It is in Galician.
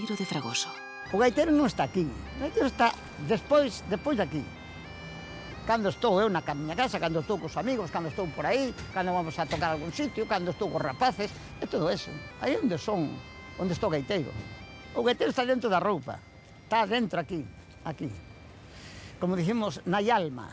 Tiro de Fragoso. O gaitero non está aquí. O gaitero está despois de aquí. Cando estou eu na miña casa, cando estou cos amigos, cando estou por aí, cando vamos a tocar algún sitio, cando estou cos rapaces, é todo eso. Aí onde estou o gaiteiro. O gaiteiro está dentro da roupa. Está dentro aquí, aquí. Como dicimos, na alma.